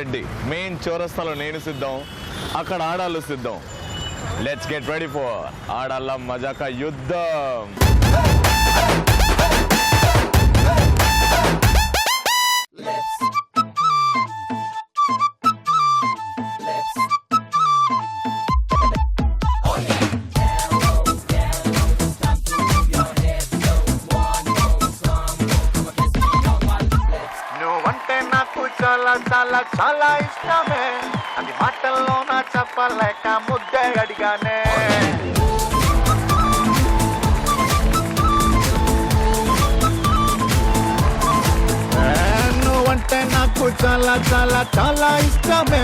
Sangareddy main చౌరస్తాలో నేను సిద్ధం, అక్కడ ఆడాళ్ళు సిద్ధం. లెట్స్ గెట్ రెడీ ఫర్ ఆడాళ్ళ మజాకా యుద్ధం. చాలా చాలా చాలా ఇష్టమే, అది మాటల్లో నా చెప్పలేక ముద్దే అడిగానే. నువ్వంటే నాకు చాలా చాలా చాలా ఇష్టమే,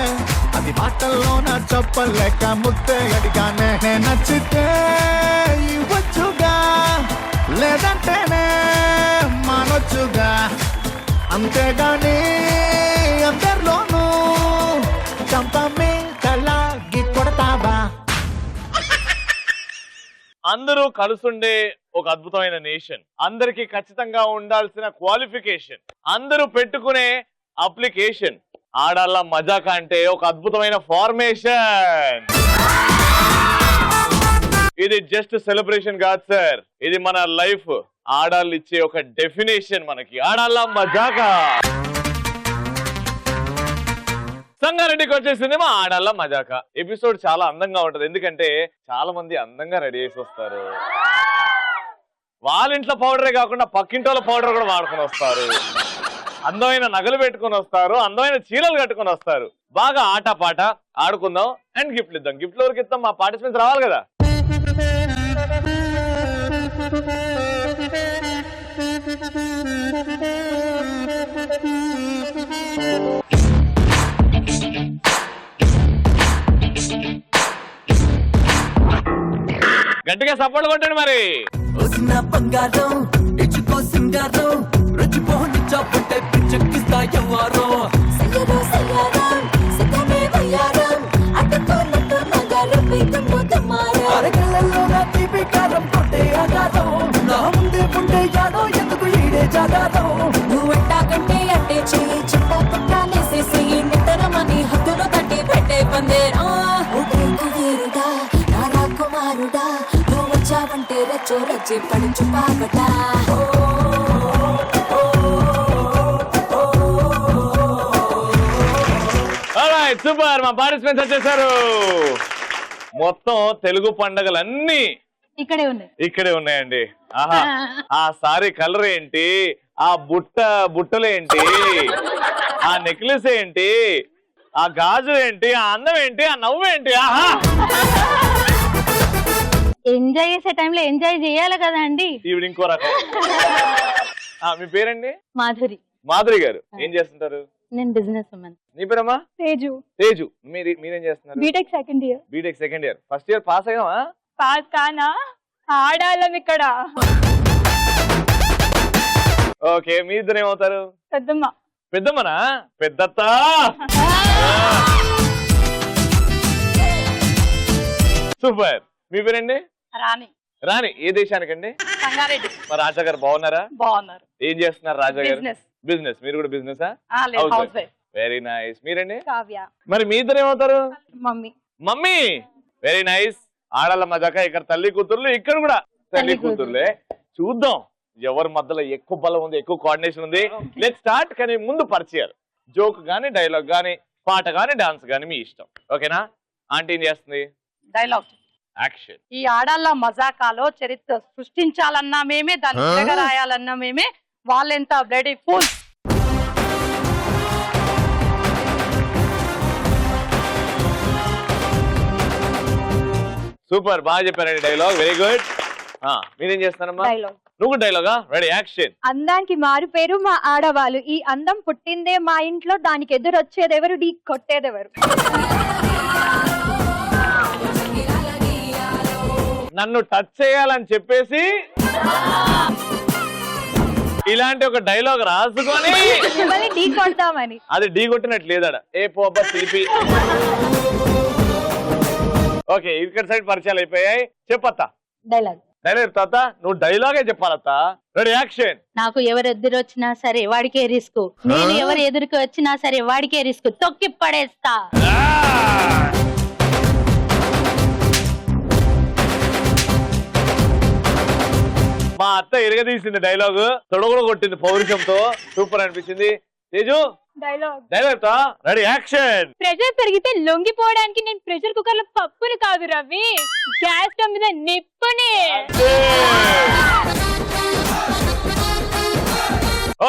అది మాటల్లో నా చెప్పలేక ముద్దే అడిగానే. నచ్చితే ఇవ్వచ్చుగా, లేదంటేనే మానొచ్చుగా, అంతేగాని అందరిలోనూ చంపమే తలాగి కొడతావా. అందరూ కలుసుండే ఒక అద్భుతమైన నేషన్, అందరికి ఖచ్చితంగా ఉండాల్సిన క్వాలిఫికేషన్, అందరూ పెట్టుకునే అప్లికేషన్. ఆడాళ్ళ మజాకా అంటే ఒక అద్భుతమైన ఫార్మేషన్. ఇది జస్ట్ సెలబ్రేషన్ కాదు సార్, ఇది మన లైఫ్. ఆడాళ్ళు ఇచ్చే ఒక డెఫినేషన్ మనకి. ఆడాళ్ళ మజాకా. సంగారెడ్డికి వచ్చేసింది మా ఆడాళ్ళ మజాకా. ఎపిసోడ్ చాలా అందంగా ఉంటది, ఎందుకంటే చాలా మంది అందంగా రెడీ చేసి వస్తారు. వాళ్ళ ఇంట్లో పౌడరే కాకుండా పక్కింటోళ్ళ పౌడర్ కూడా వాడుకొని వస్తారు. అందమైన నగలు పెట్టుకొని వస్తారు, అందమైన చీరలు కట్టుకొని వస్తారు. బాగా ఆట పాట ఆడుకుందాం అండ్ గిఫ్ట్లు ఇద్దాం. గిఫ్ట్లు ఎవరికి ఇద్దాం? మా పార్టిసిపెంట్స్ రావాలి కదా. గట్టిగా సపోర్ట్ కొట్టండి మరి. బంగారం ఇచ్చుకో సింగారం, రుచిపోని చాపుంటే పిచ్చెక్కిస్తా ఎవ్వారో. అరగళ్ళల్లో నా తీపి కారం కొట్టే ఆగారం, నా ముందే ఉండే యాడో ఎందుకు ఈడే జాగారం. నువ్వెట్టా కంటే అంటే చెయ్యి చిట్టా పట్టాలేసేసి నిద్రమని హద్దులు తట్టి పెట్టే పందేరా. వీరుడా నా రాకుమారుడా, నువ్వు వచ్చావంటే రచ్చో రచ్చి పడుచు పాపట. సూపర్, మా పార్టిసిపెంట్స్ వచ్చేసారు. మొత్తం తెలుగు పండగలన్నీ ఇక్కడే ఉన్నాయండి. ఆహా, ఆ సారీ కలర్ ఏంటి, ఆ బుట్టలు ఏంటి, ఆ నెక్లెస్ ఏంటి, ఆ గాజులు ఏంటి, ఆ అందం ఏంటి, ఆ నవ్వు ఏంటి. ఆహా, ఎంజాయ్ చేసే టైంలో ఎంజాయ్ చేయాలి కదా అండి. ఈవిడ ఇంకో రకం. మీ పేరండి? మాధురి. మాధురి గారు ఏం చేస్తుంటారు? నేను బిజినెస్ ఉమెన్. నీ పేరమ్మా? తేజు. తేజు, మీరేం చేస్తున్నారు? BTech second year. BTech second year. First year pass అయ్యావా? పాస్ కానా, ఆడాలం ఇక్కడ. ఓకే, మీ ఇద్దరు ఏమవుతారు? పెద్దమ్మ. పెద్దమ్మనా? పెద్దత్త. సూపర్. మీ పేరండి? రాణి. రాణి. ఏ దేశానికండి? సంగారెడ్డి. మా రాజా గారు బాగున్నారా? బాగున్నారు. ఏం చేస్తున్నారు రాజా గారు? బిజినెస్. మీరు కూడా బిజినెస్? Very nice. మీరండి? కావ్య. మరి మీ ఇద్దరు ఏమవుతారు? మమ్మీ. మమ్మీ. Very nice. ఆడాళ్ళ మజాకా. ఇక్కడ తల్లి కూతుర్లు, ఇక్కడ కూడా తల్లి కూతుర్లే. చూద్దాం ఎవరి మధ్యలో ఎక్కువ బలం ఉంది, ఎక్కువ కోఆర్డినేషన్ ఉంది. Let's start. కానీ ముందు పరిచయాలు. జోక్ గానీ, డైలాగ్ గానీ, పాట గానీ, డాన్స్ గానీ మీ ఇష్టం. ఓకేనా? ఆంటీ ఏం చేస్తుంది? డైలాగ్. యాక్షన్. ఈ ఆడాళ్ళ మజాకాలో చరిత్ర సృష్టించాలన్నా మేమే, దాన్ని తిరగరాయాలన్నా మేమే. వాళ్ళెంత బ్లడీ ఫుల్. సూపర్, బాగా చెప్పారండి డైలాగ్. Very good. మీరేం చేస్తున్నారమ్మా? డైలాగ్. నువ్వు డైలాగా? Ready, action. అందానికి మారు పేరు మా ఆడవాళ్ళు, ఈ అందం పుట్టిందే మా ఇంట్లో, దానికి ఎదురొచ్చేదెవరు, ఢీ కొట్టేదెవరు. నన్ను టచ్ చేయాలని చెప్పేసి ఇలాంటి ఒక డైలాగ్ రాసుకొని ఢీ కొడతామని. అది ఢీ కొట్టినట్టు లేదాడ. ఏ పోబ్బా శిల్పి. ఓకే, ఇక్కడ సైడ్ పరిచయాలు అయిపోయాయి. చెప్పత్తా. డైలాగ్. డైలాగ్ తాత నువ్వు డైలాగే చెప్పాలత్త. Ready action. నాకు ఎవరు ఎదురు వచ్చినా సరే వాడికే రిస్క్, నేను ఎవరు ఎదురుకి వచ్చినా సరే వాడికే రిస్క్, తొక్కి పడేస్తా. మా అత్త ఇరగదీసింది డైలాగ్, తొడగలు కొట్టింది పౌరుషంతో, సూపర్ అనిపించింది. తేజు డైలాగ్ తా. Ready action. ప్రెషర్ పెరిగితే లొంగిపోవడానికి నేను ప్రెషర్ కుక్కర్ లో పప్పుని కాదు రవి, గ్యాస్ స్టవ్ మీద నిప్పుని.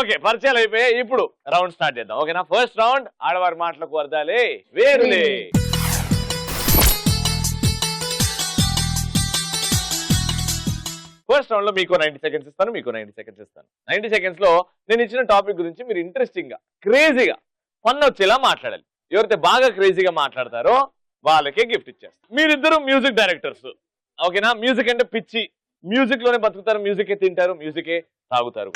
ఓకే, పరిచయాలు అయిపోయాయి. ఇప్పుడు రౌండ్ స్టార్ట్ చేద్దాం. ఓకేనా? ఫస్ట్ రౌండ్ ఆడవారి మాటలకు అర్థాలే వేరులే. ఫస్ట్ రౌండ్ లో మీకు 90 సెకండ్స్ ఇస్తాను, మీకు 90 సెకండ్స్ ఇస్తాను. 90 సెకండ్స్ లో నేను ఇచ్చిన టాపిక్ గురించి మీరు ఇంట్రెస్టింగ్ గా, క్రేజీగా, ఫన్ వచ్చేలా మాట్లాడాలి. ఎవరైతే బాగా క్రేజీగా మాట్లాడతారో వాళ్ళకే గిఫ్ట్ ఇచ్చేస్తారు. మీరిద్దరు మ్యూజిక్ డైరెక్టర్స్. ఓకేనా? మ్యూజిక్ అంటే పిచ్చి, మ్యూజిక్ లోనే బతుకుతారు, మ్యూజికే తింటారు, మ్యూజికే తాగుతారు.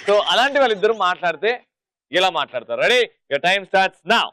సో అలాంటి వాళ్ళిద్దరు మాట్లాడితే ఎలా మాట్లాడతారు? Ready? Your time starts now.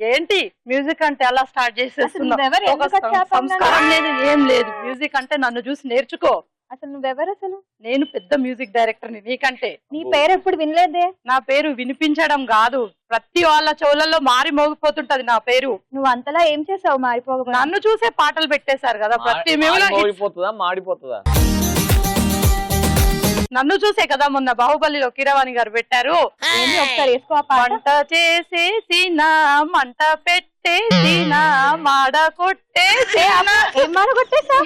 ఏంటి మ్యూజిక్ అంటే అలా స్టార్ట్ చేసేస్తున్నావు? నువ్వెవరు? ఒక ఎందుకు వచ్చావు సంస్కారం లేదు, ఏం లేదు. మ్యూజిక్ అంటే నన్ను చూసి నేర్చుకో. అసలు నువ్వెవరు? అసలు నేను పెద్ద మ్యూజిక్ డైరెక్టర్ ని నీకంటే. నీ పేరు ఎప్పుడు వినలేదే. నా పేరు వినిపించడం కాదు, ప్రతి వాళ్ళ చెవులలో మారి మోగిపోతుంటది నా పేరు. నువ్వు అంతలా ఏం చేసావు మారిపోక? నన్ను చూసే పాటలు పెట్టేశారు కదా ప్రతి మేవులో. మోగిపోతుందా మాడిపోతుందా? నన్ను చూసే కదా మొన్న బాహుబలిలో కీరవాణి గారు పెట్టారు. ఒకసారి వేసుకో ఆ పాట. వంట చేసేసిన మంట పెట్టేసిన మాడ కొట్టేసిన. ఏం మాట కొట్టేసా?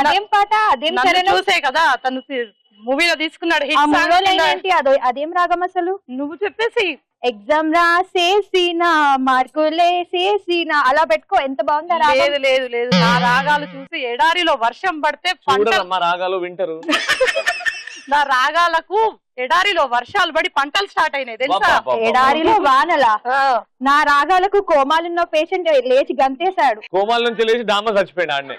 అదేం పాట? అదేం నన్ను చరణం? చూసే కదా తను మూవీలో తీసుకున్నాడు hit ఆ song మూవీలో కింద. ఏంటి? అదేం రాగం అసలు? నువ్వు చెప్పేసి ఎగ్జామ్ రాసేసిన మార్కులేసేసిన అలా పెట్టుకో. ఎంత బాగుందా రాగం? లేదు లేదు లేదు, నా రాగాలు చూసి ఎడారిలో వర్షం పడితే పంట. చూడరమ్మా, రాగాలు వింటారు. నా రాగాలకు ఎడారిలో వర్షాలు పడి పంటలు స్టార్ట్ అయినాయి తెలుసా? ఎడారిలో వానలా? ఆ, నా రాగాలకు కోమాలున్న పేషెంట్ లేచి గంతేశాడు. కోమాల నుంచి లేచి డామ చచ్చిపోయాడు ఆడనే.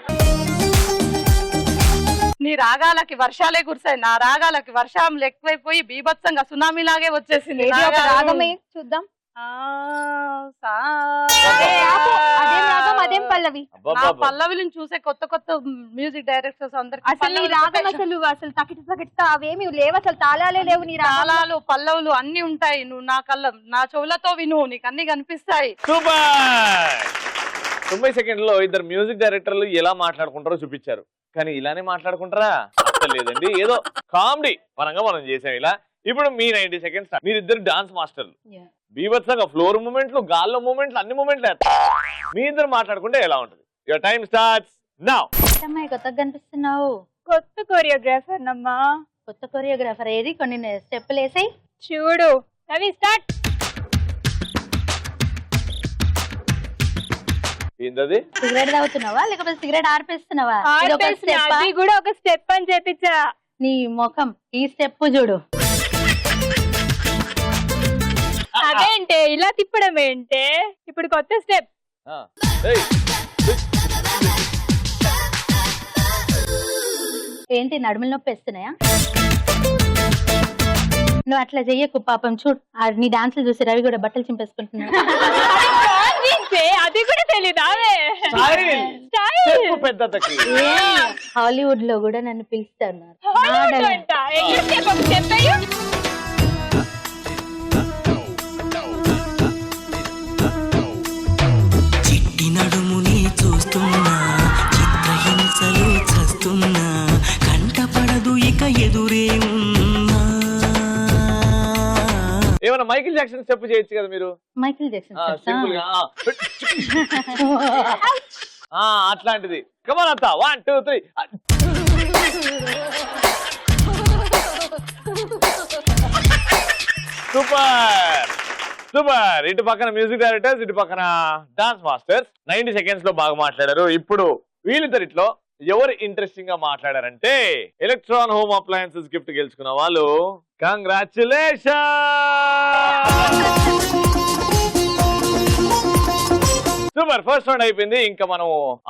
నీ రాగాలకి వర్షాలే కురిసాయి, నా రాగాలకి వర్షం ఎక్కువైపోయి బీభత్సంగా సునామీ లాగే వచ్చేసింది. ఏది ఒక రాగమే చూద్దాం. ఆ, సా. ఆపు. అదేం రాగం? అదేం పల్లవి? నా పల్లవిని చూసే కొత్త కొత్త మ్యూజిక్ డైరెక్టర్స్ అందరికి అసలు నీ రాగం అసలు తకిట అవేమి లేవు, అసలు తాళాలే లేవు నీ రాగాలు. తాళాలు పల్లవులు అన్ని ఉంటాయి. నువ్వు నా చెవులతో విను, నీకు అన్ని కనిపిస్తాయి. సూపర్. 90 సెకండ్లో ఇద్దరు మ్యూజిక్ డైరెక్టర్లు ఎలా మాట్లాడుకుంటారో చూపించారు. కానీ ఇలానే మాట్లాడుకుంటారా? అసలు లేదండి, ఏదో కామెడీ పరంగా మనం చేసాం ఇలా. ఇప్పుడు మీ 90 సెకండ్స్. మీరిద్దరు డాన్స్ మాస్టర్లు, బీభత్సంగా ఫ్లోర్ మూమెంట్లు, గాల్లో మూమెంట్లు, అన్ని మూమెంట్లు వేస్తారు. మీ ఇద్దరు మాట్లాడుకుంటే ఎలా ఉంటుంది? Your time starts now. అమ్మాయి కొత్తగా కనిపిస్తున్నావు. కొత్త కొరియోగ్రాఫర్ నమ్మా. కొత్త కొరియోగ్రాఫర్ ఏది? కొన్ని స్టెప్పులు వేసాయి చూడు. రవి స్టార్ట్. ఏంటది? సిగరెట్ తాగుతున్నావా లేకపోతే సిగరెట్ ఆర్పేస్తున్నావా? ఇదొక step ఆ? అది కూడా ఒక స్టెప్ అని చెప్పించా. నీ ముఖం ఈ స్టెప్ చూడు. అదేంటే ఇలా తిప్పడం ఏంటే? ఇప్పుడు కొత్త స్టెప్. ఏయ్, ఏంటి నడుములు నొప్పి వేస్తున్నాయా? నువ్వు అట్లా చెయ్యకు పాపం. చూడు నీ డాన్సులు చూసి రవి కూడా బట్టలు చింపేసుకుంటున్నాడు. అది కూడా తెలీదా? చెప్పు పెద్దకి. హాలీవుడ్ లో కూడా నన్ను పిలుస్తున్నారు. చిట్టి నడుముని చూస్తున్నా, చిత్రహింసలు చస్తున్నా, కంటపడదు ఇక ఎదురే ఉన్నా. ఏమన్నా మైకిల్ జాక్సన్ స్టెప్ చేయొచ్చు కదా మీరు. మైకిల్ జాక్సన్ సింపుల్ గా అట్లాంటిది. కమాన్ అత్త, 1 2 3. Super super. ఇటు పక్కన మ్యూజిక్ డైరెక్టర్స్, ఇటు పక్కన డాన్స్ మాస్టర్స్. 90 సెకండ్స్ లో బాగా మాట్లాడారు. ఇప్పుడు వీళ్ళిద్దరిట్లో ఎవరు ఇంట్రెస్టింగ్ గా మాట్లాడారంటే ఎలక్ట్రాన్ హోమ్ అప్లయన్సెస్ గిఫ్ట్ గెలుచుకున్న వాళ్ళు. కంగ్రాచులేషన్. సూపర్. ఫస్ట్ రౌండ్ అయిపోయింది. ఇంకా మనం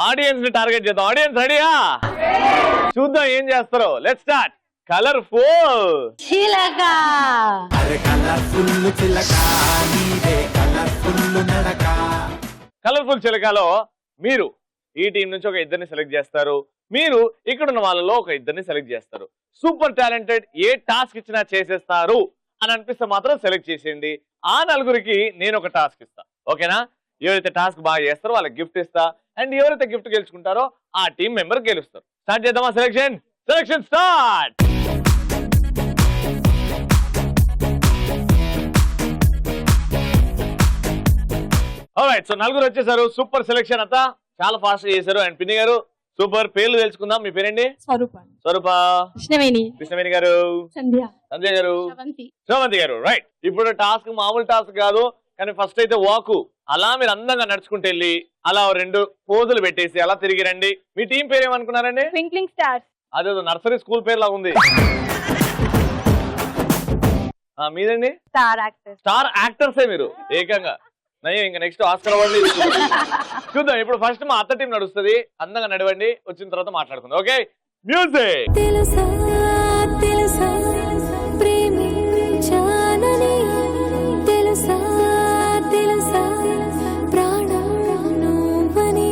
ఆడియన్స్ ని టార్గెట్ చేద్దాం. ఆడియన్స్ రెడీయా? చూద్దాం ఏం చేస్తారో. Let's start. కలర్ఫుల్ చిలక. అరే కలర్ఫుల్ చిలక నీదే కలర్ఫుల్ నడక. కలర్ఫుల్ చిలకలో మీరు ఈ టీం నుంచి ఒక ఇద్దరిని సెలెక్ట్ చేస్తారు, మీరు ఇక్కడ ఉన్న వాళ్ళలో ఒక ఇద్దరిని సెలెక్ట్ చేస్తారు. సూపర్ టాలెంటెడ్, ఏ టాస్క్ ఇచ్చినా చేసేస్తారు అని అనిపిస్తే మాత్రం సెలెక్ట్ చేసేయండి. ఆ నలుగురికి నేను ఒక టాస్క్ ఇస్తా, ఓకేనా? ఎవరైతే టాస్క్ బాగా చేస్తారో వాళ్ళకి గిఫ్ట్ ఇస్తా, అండ్ ఎవరైతే గిఫ్ట్ గెలుచుకుంటారో ఆ టీం మెంబర్ గెలుస్తారు. స్టార్ట్ చేద్దామా? Selection start. ఆల్రైట్, సో నలుగురు వచ్చేసారు. సూపర్ సెలెక్షన్ అంతా చాలా ఫాస్ట్ చేశారు. అండ్ పిన్ని గారు సూపర్. పేర్లు తెలుసుకుందాం. మీ పేరేంటి? స్వరూప. కృష్ణవేణి గారు. సంధ్య గారు. శ్రవంతి గారు. రైట్, ఇప్పుడు టాస్క్ మామూలు టాస్క్ కాదు, కానీ ఫస్ట్ అయితే వాకు అలా మీరు అందంగా నడుచుకుంటూ వెళ్ళి అలా 2 పోజులు పెట్టేసి అలా తిరిగి రండి. మీ టీం పేరు ఏమనుకున్నారండి? Twinkling stars. అదేదో నర్సరీ స్కూల్ పేరు లాగా ఉంది. మీదండి? స్టార్ యాక్టర్సే మీరు ఏకంగా. ఇంకా నెక్స్ట్ ఆస్కర్ అవార్డు చూద్దాం. ఇప్పుడు ఫస్ట్ మా అత్త టీం నడుస్తుంది. అందంగా నడవండి, వచ్చిన తర్వాత మాట్లాడుకుందాం. Okay, music. తెలుసా తెలుసా ప్రేమించానని, తెలుసా తెలుసా ప్రాణం నువ్వని.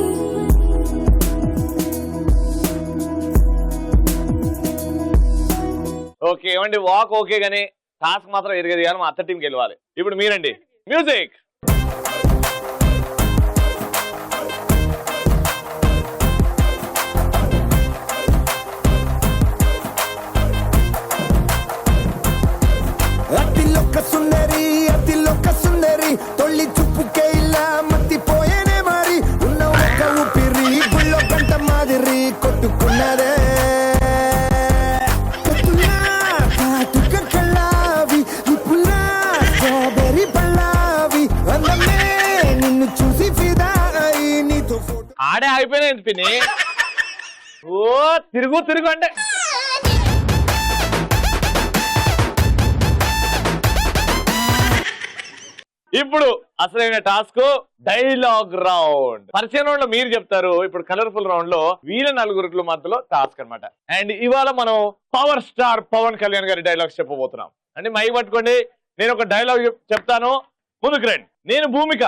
ఓకే, ఏమండి వాక్ ఓకే, కానీ టాస్క్ మాత్రం ఎరగదు కానీ మా అత్త టీంకి వెళ్ళాలి. ఇప్పుడు మీరండి. మ్యూజిక్. అతిలోక సుందరి తొల్లి చూపుకే ఇలా మత్తిపోయేనే మరి. ఉన్న ఒక ఊపిరి గుళ్ళో గంట మాదిరి కొట్టుకున్నదే. స్ట్రాబెరీ పల్లావి అందమే నిన్ను చూసి ఫిదా అయి నీతో ఫోటో. ఆడే ఆగిపోయినా పిన్ని. ఓ తిరుగు అంటే ఇప్పుడు అసలైన టాస్క్ డైలాగ్ రౌండ్. పరిచయం రౌండ్ లో మీరు చెప్తారు. ఇప్పుడు కలర్ఫుల్ రౌండ్ లో వీళ్ళ నలుగురు మధ్యలో టాస్క్ అన్నమాట. అండ్ ఇవాళ మనం పవర్ స్టార్ పవన్ కళ్యాణ్ గారి డైలాగ్స్ చెప్పబోతున్నాం. అంటే మైక్ పట్టుకోండి, నేను ఒక డైలాగ్ చెప్తాను, ముందుకు రండి. నేను భూమిక,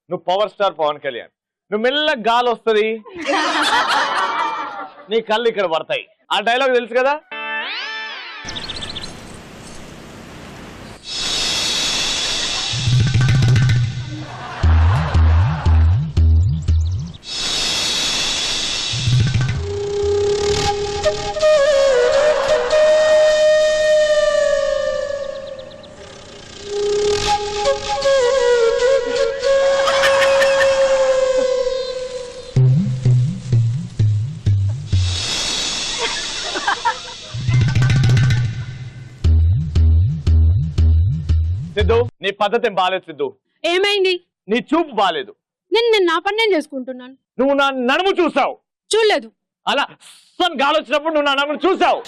నువ్వు పవర్ స్టార్ పవన్ కళ్యాణ్. నువ్వు మెల్ల గాలి వస్తుంది, నీ కళ్ళు ఇక్కడ పడతాయి. ఆ డైలాగ్ తెలుసు కదా? సిద్ధు, నీ పద్ధతి ఏం బాలేదు. సిద్ధు, ఏమైంది? నీ చూపు బాలేదు. నేను నా పని నేను చేసుకుంటున్నాను. నువ్వు నా నడుము చూసావు. చూడలేదు. అలా గాలి వచ్చినప్పుడు నువ్వు నా నడుము చూసావు.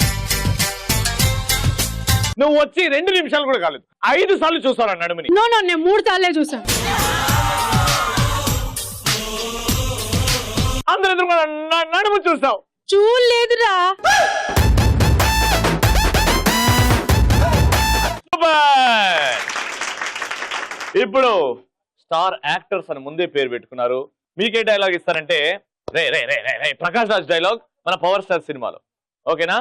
నువ్వు వచ్చి 2 నిమిషాలు కూడా కాలేదు, 5 సార్లు చూసావు నా నడుముని. నేను 3 సార్లే చూసాను. అందరూ ఎదురు నడుము చూసావు. చూడలేదురా. ఇప్పుడు స్టార్ యాక్టర్స్ అని ముందే పేరు పెట్టుకున్నారు. మీకే డైలాగ్ ఇస్తారంటే రే రే రే రే ప్రకాష్ రాజ్ డైలాగ్ మన పవర్ స్టార్ సినిమాలో. ఓకేనా?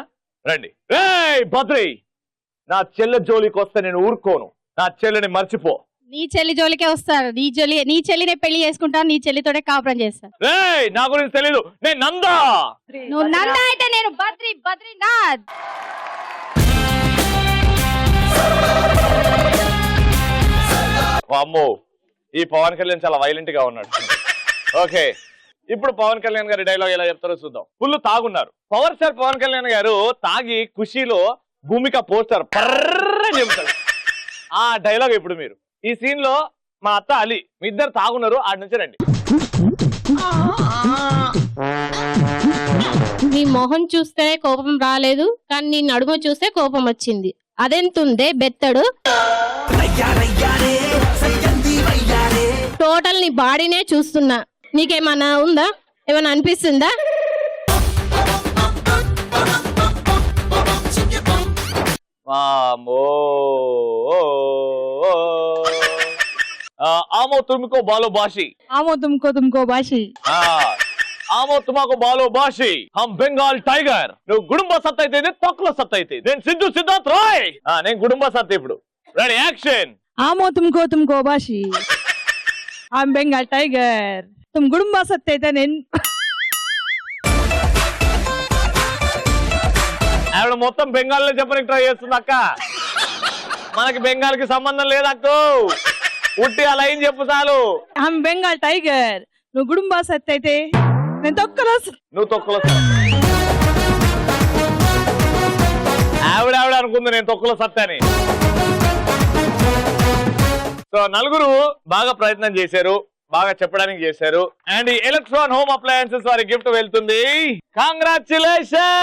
రండి. రే బద్రి, నా చెల్లె జోలికి వస్తే నేను ఊరుకోను. నా చెల్లెని మర్చిపో. నీ చెల్లి జోలికే వస్తారు. నీ చెల్లినే పెళ్లి చేసుకుంటాను, నీ చెల్లితోనే కాపురం చేస్తాను. రే నా గురించి తెలీదు, నేను నందా. నువ్వు నందా అయితే నేను బద్రీనాథ్. అమ్మో, ఈ పవన్ కళ్యాణ్ చాలా వైలెంట్ గా ఉన్నాడు. ఓకే, ఇప్పుడు పవన్ కళ్యాణ్ గారి డైలాగ్ ఎలా చెప్తారో చూద్దాం. ఫుల్ తాగున్నారు. పవర్ స్టార్ పవన్ కళ్యాణ్ గారు తాగి ఖుషీలో భూమిక పోస్టర్ పర్రని చెప్తాడు. ఆ డైలాగ్ ఇప్పుడు మీరు ఈ సీన్ లో మా అత్త అలీ మీ ఇద్దరు తాగున్నారు, ఆడి నుంచి రండి. నీ మొహం చూస్తేనే కోపం రాలేదు, కానీ నీ నడుము చూస్తే కోపం వచ్చింది. అదెంతుందే బెత్తడు. టోటల్ నీ బాడీనే చూస్తున్నా. నీకేమన్నా ఉందా? ఏమన్నా అనిపిస్తుందా? ఆమో తుమ్కో బాలో బాషి ఆమో తుమ్కో భాషి ఆమో తుమాకో బాలో బాషి హమ్ బెంగాల్ టైగర్. నువ్వు గుడుంబ సత్ అయితే తొక్కల సత్ అయితే నేను సిద్ధార్థ్ రాయ్. నేను గుడుంబ సత్. ఇప్పుడు రెడీ యాక్షన్. ఆమో తుమ్కో భాషి ఆమ్ బెంగాల్ టైగర్ తుమ్ గుడుంబ సత్ అయితే నేను ఆవిడ మొత్తం బెంగాల్లో చెప్పడానికి ట్రై చేస్తుంది అక్క. మనకి బెంగాల్ కి సంబంధం లేదు అక్క. ఉట్టి ఆ లైన్ చెప్పు చాలు. ఆమ్ బెంగాల్ టైగర్ నువ్వు గుడుంబ సత్ అయితే నేను తొక్కలో నువ్వు తొక్కల ఆవిడ అనుకుంది నేను తొక్కల సత్తాని. సో నలుగురు బాగా ప్రయత్నం చేశారు, బాగా చెప్పడానికి చేశారు. అండ్ ఈ ఎలక్ట్రాన్ హోమ్ అప్లయన్సెస్ వారి గిఫ్ట్ వెళ్తుంది. కంగ్రాచులేషన్.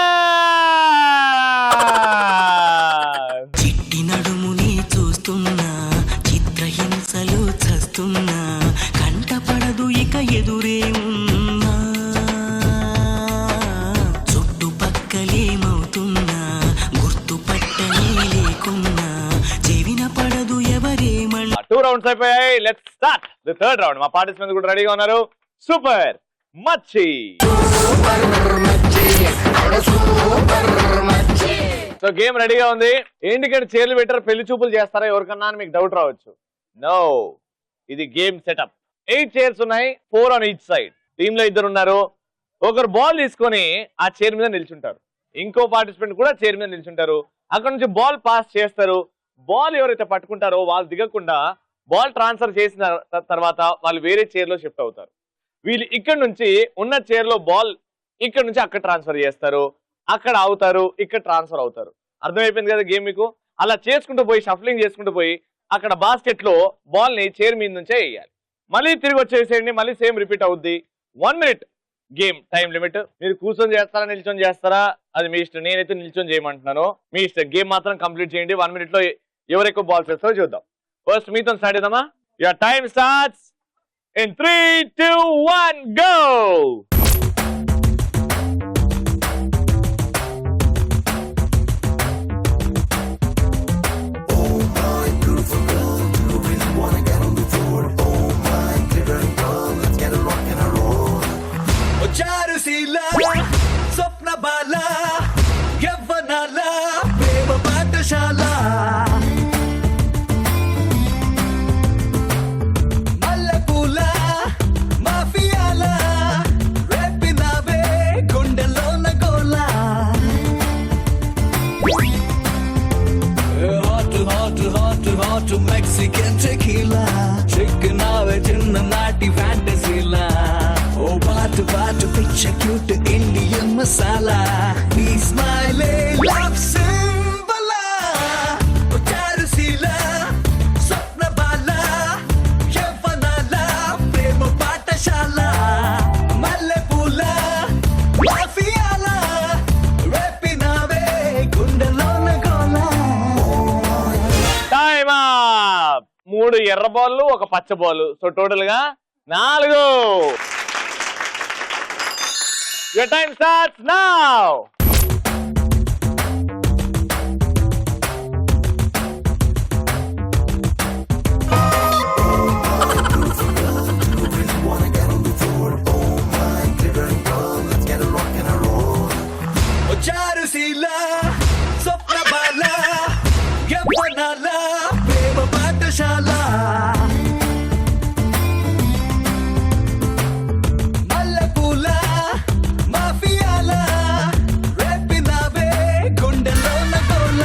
చిట్టి నడుముని చూస్తున్నా, చిత్రహింసలు చస్తున్నా, కంటపడదు ఇక ఎదురే ఉన్నా, చుట్టుపక్కలేమవుతున్నా, గుర్తుపట్టనే లేకున్నా, చెవిన పడదు ఎవరేమన్నా. 2 రౌండ్స్ అయిపోయాయి. Let's start the third round. మా పార్టిసిపెంట్స్ కూడా రెడీగా ఉన్నారు. సూపర్ మచ్చి. సో గేమ్ రెడీగా ఉంది. ఏంటికంటే చీరలు పెట్టారు, పెళ్లి చూపులు చేస్తారా ఎవరికన్నా అని మీకు డౌట్ రావచ్చు. నో, ఇది గేమ్ సెటప్. 8 చైర్స్ ఉన్నాయి, 4 ఆన్ ఈచ్ సైడ్. టీమ్ లో 2 ఉన్నారు. ఒకరు బాల్ తీసుకొని ఆ చైర్ మీద నిల్చుంటారు, ఇంకో పార్టిసిపెంట్ కూడా చైర్ మీద నిల్చుంటారు. అక్కడ నుంచి బాల్ పాస్ చేస్తారు. బాల్ ఎవరైతే పట్టుకుంటారో వాళ్ళు దిగకుండా బాల్ ట్రాన్స్ఫర్ చేసిన తర్వాత వాళ్ళు వేరే చైర్ లో షిఫ్ట్ అవుతారు. వీళ్ళు ఇక్కడ నుంచి ఉన్న చైర్ లో బాల్ ఇక్కడ నుంచి అక్కడ ట్రాన్స్ఫర్ చేస్తారు, అక్కడ అవుతారు, ఇక్కడ ట్రాన్స్ఫర్ అవుతారు. అర్థమైపోయింది కదా గేమ్ మీకు? అలా చేసుకుంటూ పోయి షఫ్లింగ్ చేసుకుంటూ పోయి అక్కడ బాస్కెట్ లో బాల్ ని చైర్ మీద నుంచే వేయాలి. మళ్ళీ తిరిగి వచ్చేసేయండి, మళ్ళీ సేమ్ రిపీట్ అవుద్ది. 1 minute గేమ్. Time limit. మీరు కూర్చొని చేస్తారా నిల్చొని చేస్తారా అది మీ ఇష్టం. నేనైతే నిల్చొని చేయమంటున్నాను, మీ ఇష్టం. గేమ్ మాత్రం కంప్లీట్ చేయండి. 1 minute లో ఎవరు ఎక్కువ బాల్స్ వేస్తారో చూద్దాం. ఫస్ట్ మీతో స్టార్ట్ చేద్దామా? Your time starts in 3, 2, 1 go. చారుశీల స్వప్న బాల యవ్వనాల ప్రేమ పాఠశాల మల్లెపూల మాఫియాల రేపినావే గుండెలోన గోల hot hot hot hot Mexican tequila చిక్కునావే చిన్ననాటి ఫ్యాంటసీలా ఓ బాటు బాటు పిచ్చ క్యూట్ ఇండియన్ మసాలా నీ స్మైలే లవ్ సింబల్ చారుశీల స్వప్న బాల యవ్వనాల ప్రేమ పాఠశాల మల్లెపూల మాఫియాల రేపినావే గుండెలోన గోల. Time up. 3 ఎర్ర బాల్, 1 పచ్చ బాల్. సో టోటల్ గా 4. Your time starts now. Charusheela స్వప్న బాల యవ్వనాల ప్రేమ పాఠశాల మల్లెపూల మాఫియాల రేపినావే గుండెలోన గోల.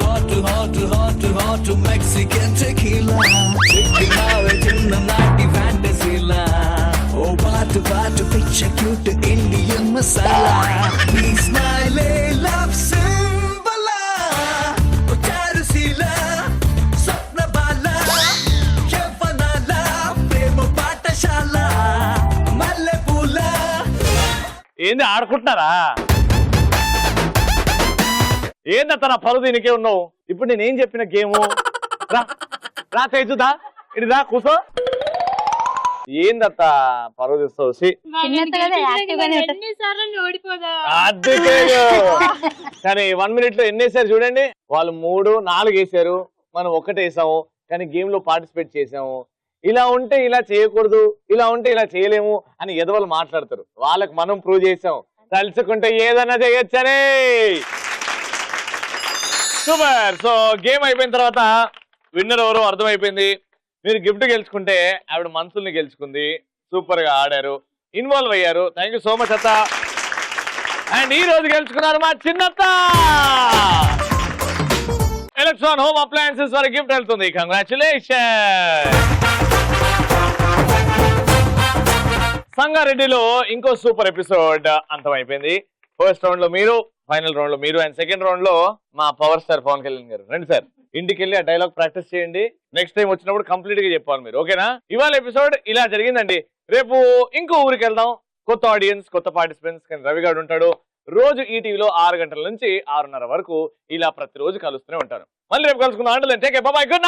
Hot hot hot hot Mexican tequila చిక్కునావే చిన్ననాటి ఫ్యాంటసీలా ఓ బాటు బాటు పిచ్చ క్యూట్ ఇండియన్ మసాలా నీ స్మైలే లవ్ సింబల్ చారుశీల స్వప్న బాల యవ్వనాల ప్రేమ పాఠశాల మల్లెపూల. ఏంది ఆడుకుంటున్నారా? ఏందత్త నా పరువు దీనికే ఉన్నావు? ఇప్పుడు నేనేం చెప్పిన గేము? రా చూద్దా, ఇటు రా కూర్చో. ఏందత్త పరువు తీస్తావు? చిన్నది కదా, యాక్టివ్ గానే ఉంటుంది. అందుకే కానీ 1 minute లో ఎన్ని వేసారు చూడండి. వాళ్ళు 3, 4 వేసారు, మనం 1 వేసాము. కానీ గేమ్ లో పార్టిసిపేట్ చేసాము. ఇలా ఉంటే ఇలా చేయకూడదు, ఇలా ఉంటే ఇలా చేయలేము అని ఎదవలు మాట్లాడతారు. వాళ్ళకి మనం ప్రూవ్ చేసాం, తలుచుకుంటే ఏదన్నా చేయొచ్చనే. సూపర్. సో గేమ్ అయిపోయిన తర్వాత విన్నర్ ఎవరో అర్థమైపోయింది. మీరు గిఫ్ట్ గెలుచుకుంటే ఆవిడ మనసుల్ని గెలుచుకుంది. సూపర్ గా ఆడారు, ఇన్వాల్వ్ అయ్యారు. థ్యాంక్ యూ సో మచ్ అత్త. అండ్ ఈ రోజు గెలుచుకున్నారు మా చిన్నత్త. ఎలక్ట్రాన్ హోమ్ అప్లయన్సెస్ వారి గిఫ్ట్ వెళ్తుంది. కంగ్రాచులేషన్. సంగారెడ్డిలో ఇంకో సూపర్ ఎపిసోడ్ అంతమైపోయింది. ఫస్ట్ రౌండ్ లో మీరు, ఫైనల్ రౌండ్ లో మీరు, అండ్ సెకండ్ రౌండ్ లో మా పవర్ స్టార్ పవన్ కళ్యాణ్ గారు. రండి సార్, ఇంటికి వెళ్ళి ఆ డైలాగ్ ప్రాక్టీస్ చేయండి. నెక్స్ట్ టైం వచ్చినప్పుడు కంప్లీట్ గా చెప్పాలి మీరు, ఓకేనా? ఇవాళ ఎపిసోడ్ ఇలా జరిగిందండి. రేపు ఇంకో ఊరికి వెళ్దాం, కొత్త ఆడియన్స్, కొత్త పార్టిసిపెంట్స్. కానీ రవి గారు ఉంటాడు. రోజు ఈ టీవీలో 6 గంటల నుంచి 6:30 వరకు ఇలా ప్రతిరోజు కలుస్తూనే ఉంటాను. మళ్ళీ రేపు కలుసుకుందాం. అంటే take care, by by, good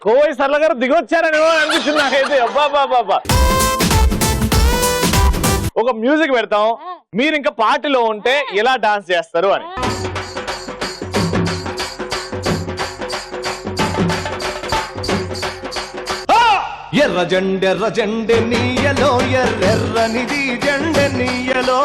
Kovai Sarla గారు దిగొచ్చారని అనిపిస్తుంది నాకైతే. అబ్బా, ఒక మ్యూజిక్ పెడతాం, మీరు ఇంకా పార్టీలో ఉంటే ఎలా డాన్స్ చేస్తారు అని. ఎర్ర జెండె నీయలో, ఎర్రెర్రనిది జెండె నీయలో.